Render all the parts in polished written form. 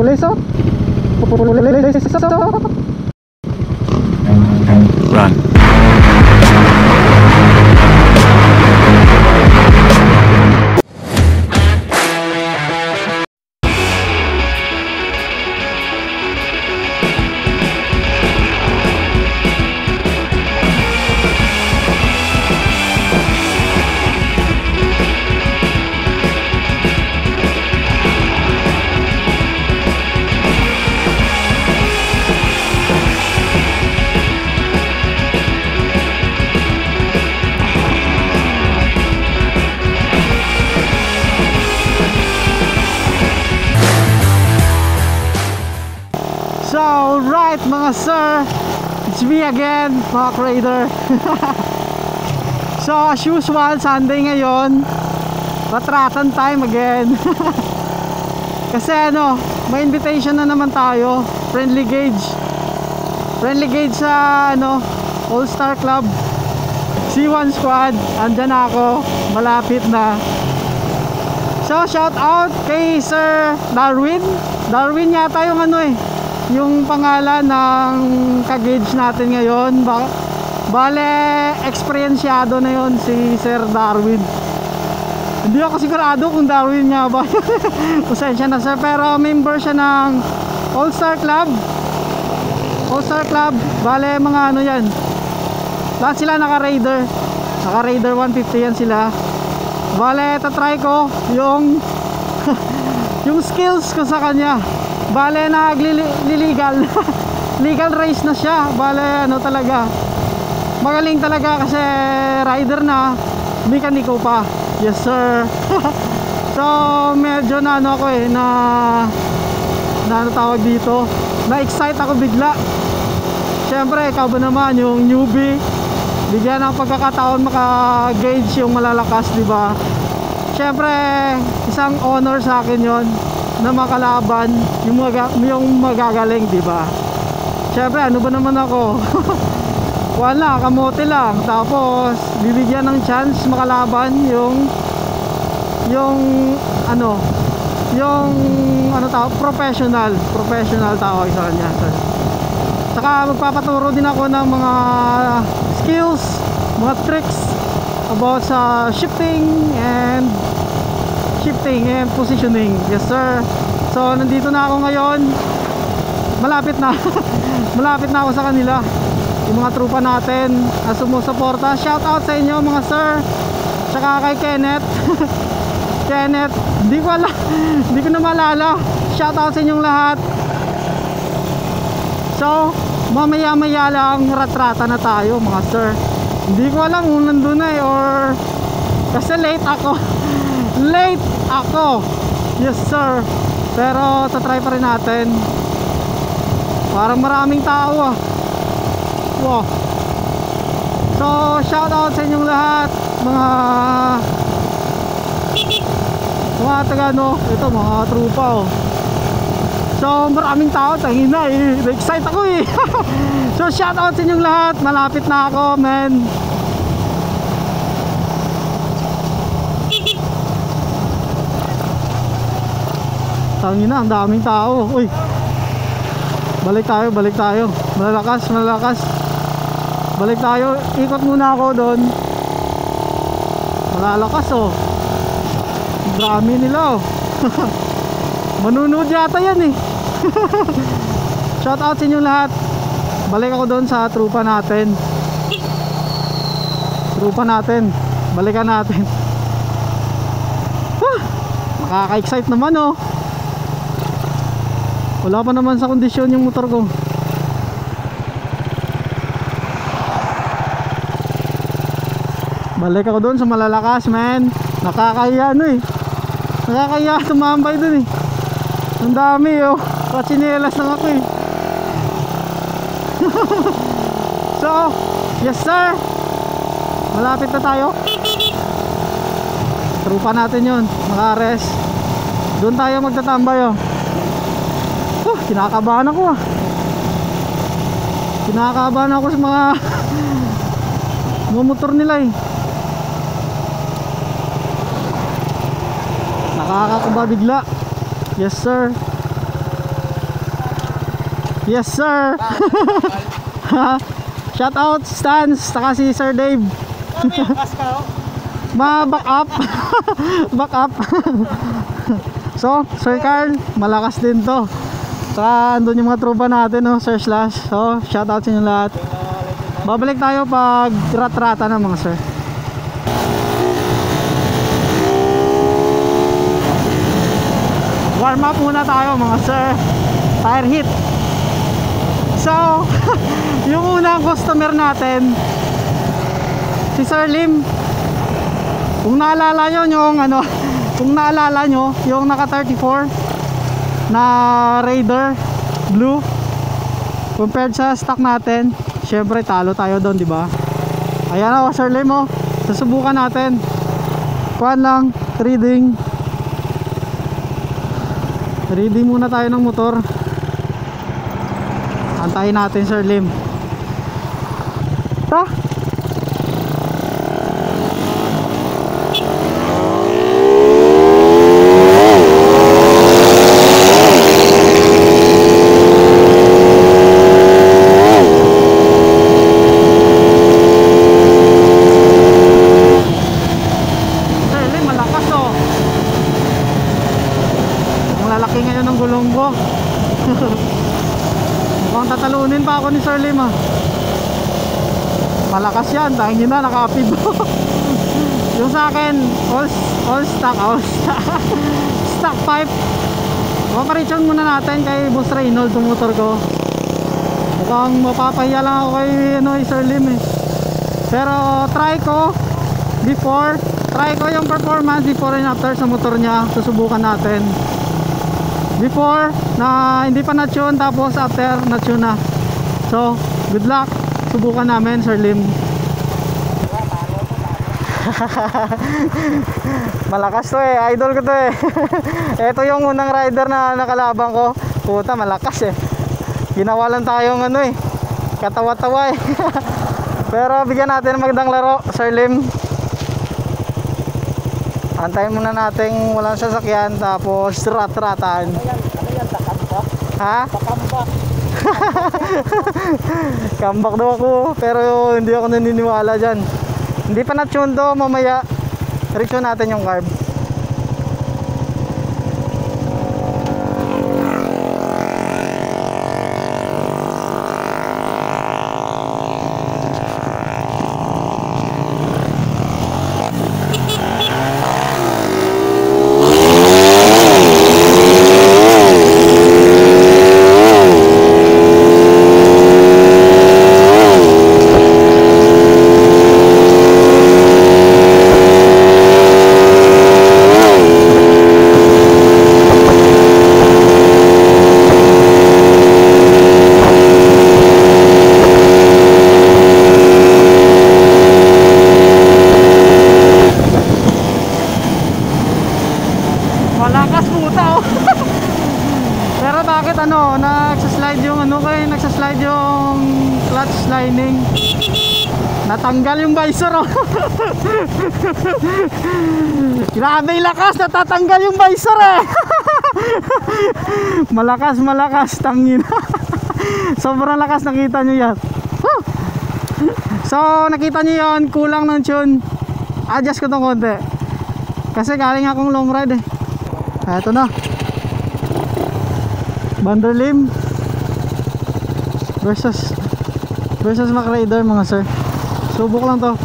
pulis oh. Run. So, right mga sir, it's me again, mga Raider. So, as usual, Sunday ngayon, patratan time again. Kasi ano, may invitation na naman tayo, friendly gauge sa ano, All Star Club C1 Squad. Andyan na ako, malapit na. So, shout out kay Sir Darwin yata yung ano yung pangalan ng ka-gauge natin ngayon. Bale, experienciado na yon si Sir Darwin. Hindi ako sigurado kung Darwin nga ba. Pasensya na sir, pero member siya ng All Star Club. Bale, mga ano yan, lahat sila naka-Raider 150 yan sila. Bale, tatry ko yung yung skills ko sa kanya. Bale, nagliligal legal race na siya. Bale, ano talaga, magaling talaga kasi rider na, mekaniko pa. Yes sir. So, medyo na ano ako na ano tawag dito, na-excite ako bigla. Siyempre, ikaw ba naman yung newbie, bigyan ng pagkakataon maka-gauge yung malalakas, diba? Siyempre, isang honor sa akin yon na makalaban yung magagaling, diba? Syempre, ano ba naman ako? Wala, kamote lang. Tapos bibigyan ng chance makalaban yung professional tawag sa kanya. Saka magpapaturo din ako ng mga skills, mga tricks about sa shifting and positioning. Yes sir. So nandito na ako ngayon, malapit na malapit na ako sa kanila, yung mga trupa natin na sumusuporta. Shout out sa inyo mga sir, tsaka kay Kenneth. Kenneth, hindi ko na maalala. Shout out sa inyong lahat. So mamaya lang ratrata na tayo mga sir. Hindi ko alam kung nandun na or kasi late ako. Yes sir. Pero tatry pa rin natin. Parang maraming tao Wow. So shout out sa inyong lahat, mga taga ito mga trupa So maraming tao, tangina na-excite ako So shout out sa inyong lahat. Malapit na ako, men. Tangina, ang daming tao. Uy, balik tayo. Malalakas. Balik tayo, ikot muna ako doon. Malalakas dami nila Manunod yata yan Shout out sa inyong lahat. Balik ako doon sa trupa natin. Balikan natin. Nakaka-excite naman Wala pa naman sa kondisyon yung motor ko. Balik ako doon sa malalakas, man. Nakakahiya nakakahiya tumambay doon Ang dami kachinelas lang ako So, yes sir, malapit na tayo. Trupa natin yun, maka-rest. Doon tayo magtatambay kinakabahan ako kinakabahan ako sa mga motor nila nakakakaba bigla. Yes sir. Yes sir. Shout out Stans, saka si Sir Dave. Back up. Back up. So Sir Carl, malakas din to. Saka andun yung mga tropa natin, no, Sir Slash. So shout out sa inyo lahat. Babalik tayo pag rat-rata na mga sir. Warm up muna tayo mga sir. Tire hit. So yung unang customer natin, si Sir Lim. Kung naalala nyo yung ano, kung naalala nyo yung naka 34 na Raider blue compared sa stock natin, syempre talo tayo doon, di ba? Ayan o Sir Lim, oh. Susubukan natin. Kuan lang, reading muna tayo ng motor. Antayin natin Sir Lim. Ta? Mukhang tatalunin pa ako ni Sir Lim, ah. Malakas yan, tangin na, naka-apid. Yung sa akin, all stock stock pipe. Operation muna natin kay Boss Reynold yung motor ko. Mukhang mapapahiya lang ako kay Sir Lim, eh. Pero try ko yung performance before and after sa motor niya. Susubukan natin. Before na hindi pa na-tune, tapos after na-tune na. So good luck, subukan namin Sir Lim. Malakas to eh, idol ko to eh. Ito yung unang rider na nakalaban ko. Puta, malakas eh. Ginawa lang tayong ano eh, katawa-tawa eh. Pero bigyan natin ng magandang laro Sir Lim. Antayin muna natin walang sasakyan, tapos rat-ratan. Ha? Comeback daw ako, pero hindi ako naniniwala dyan. Hindi pa na-tune to, mamaya reaction natin yung carb. Malakas puta oh. Pero bakit ano, nagsaslide yung clutch lining. Natanggal yung visor oh. Grabe yung lakas, natatanggal yung visor eh. Malakas tangin. Sobrang lakas, nakita nyo yan. So nakita nyo yun, kulang ng tune. Adjust ko tong konti kasi galing akong long ride eh. Eto na, Vanderlim versus Mac Raider mga sir. Subok lang to.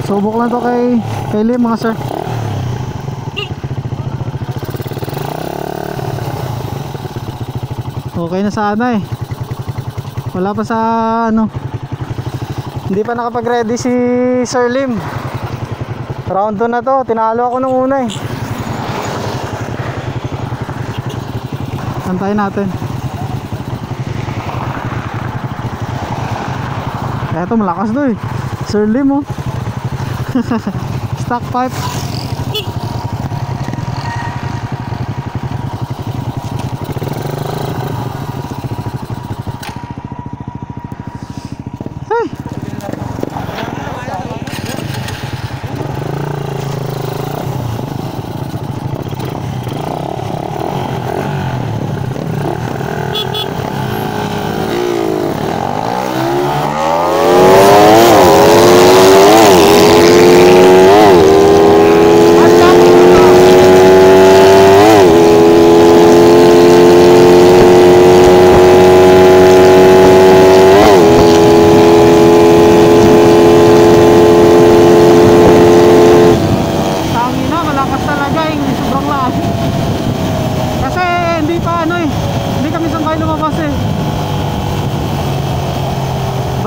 Subok lang to kay Lim mga sir. Okay na sana eh. Wala pa sa ano, hindi pa nakapag-ready si Sir Lim. Round 2 na to, tinalo ako nung una eh. Antayin natin. Eto, malakas to eh, Sir Lim oh. Stock pipe.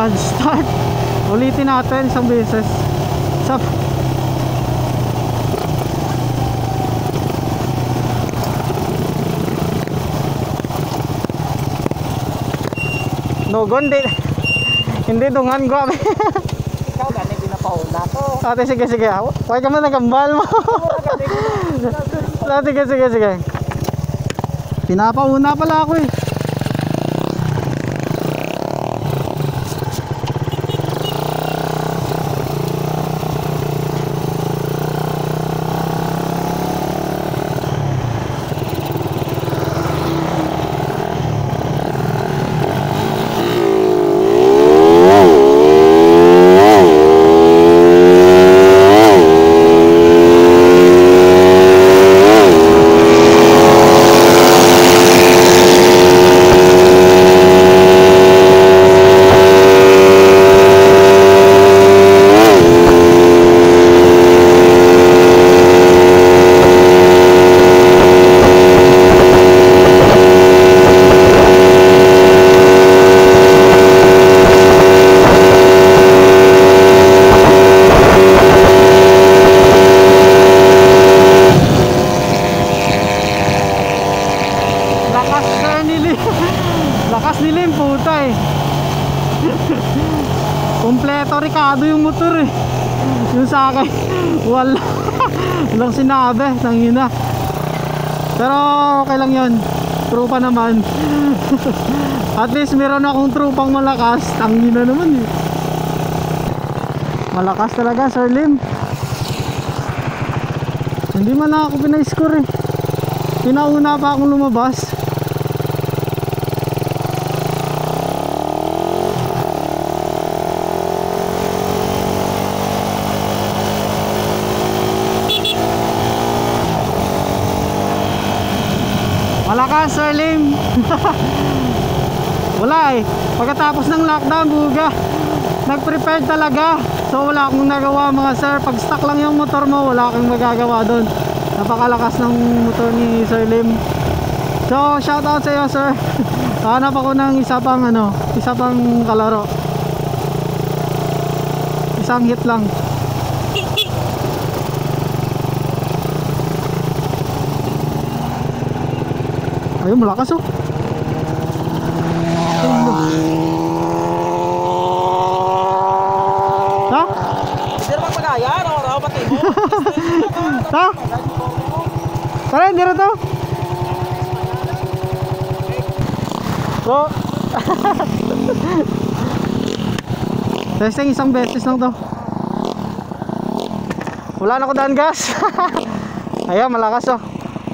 lakad. Start. Ulitin natin isang beses. Stop. Nogon di. Hindi dungan ko. Ikaw gani pinapahula ko. Ate, sige, sige. Huwag ka man nagambal mo. Ate, sige, sige, sige. Pinapauna pala ako eh. Lakas nilim puta eh. Kompleto Ricardo yung motor eh. Yung sa akin wala. Walang sinabi, tangina. Pero okay lang yun. Trupa naman. At least meron akong trupang malakas. Tangina naman eh. Malakas talaga Sir Lim. Hindi man lang ako pinay-score eh. Pinauna pa akong lumabas. Malakas Sir Lim. Wala eh. Pagkatapos ng lockdown buga, nag-prepare talaga. So wala akong nagawa mga sir. Pag stuck lang yung motor mo, wala kang magagawa doon. Napakalakas ng motor ni Sir Lim. So shout out sa iyo sir. Hanap ako ng isa pang kalaro. Isang hit lang. Ayun, malakas oh. Ha? Hindi naman pagaya, raw pati mo. Ha? Tara, hindi rin to. So testing isang beses lang to. Wala na ko daan gas. Ayan, malakas oh.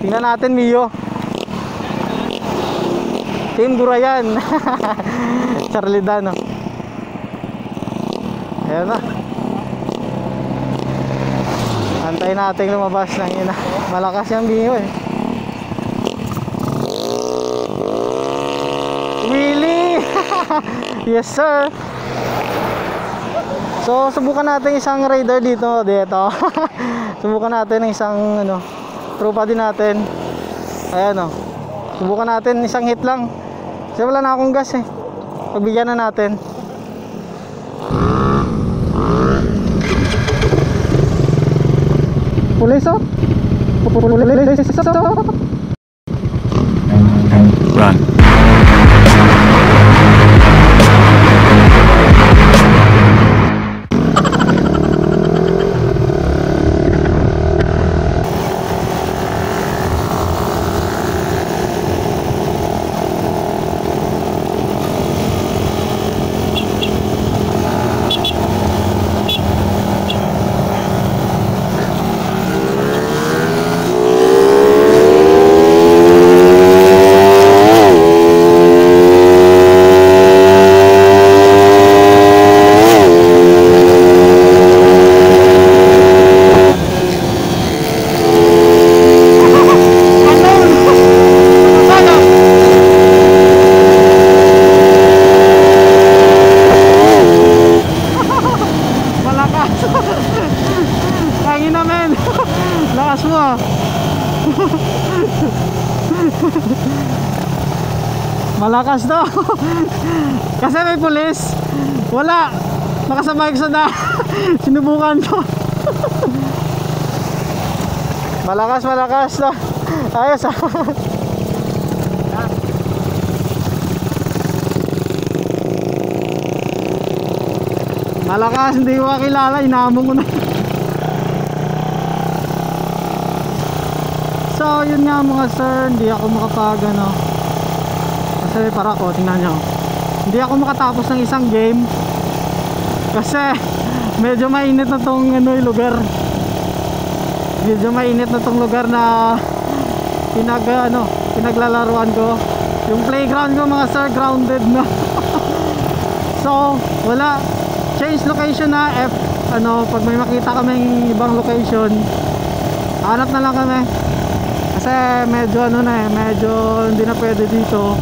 Tingnan natin Mio. Team Gurayan. Charlie Dano. Ayan na. Antayin natin lumabas ng ina. Malakas yung Mio eh. Willie. Yes sir. So subukan natin isang raider dito. Subukan natin isang trupa din natin. Ayan oh. Subukan natin isang hit lang. Kasi wala na akong gas eh. Pagbigyan na natin. Pulis oh. Pulis oh. Run. Malakas to. Kasi may pulis. Wala. Nakasabay ko sa daan. Sinubukan ko. Malakas to. Ayos ah. Malakas, hindi ko makilala, inamon ko na. So yun nga mga sir, hindi ako makapag ano. Kasi para ko, tingnan nyo, hindi ako makatapos ng isang game kasi medyo mainit na tong ano, lugar. Medyo mainit na tong lugar na pinaglalaruan ko. Yung playground ko mga sir, grounded na. So wala, change location na. Pag may makita kaming ibang location, hanap na lang kami kasi medyo medyo hindi na pwede dito.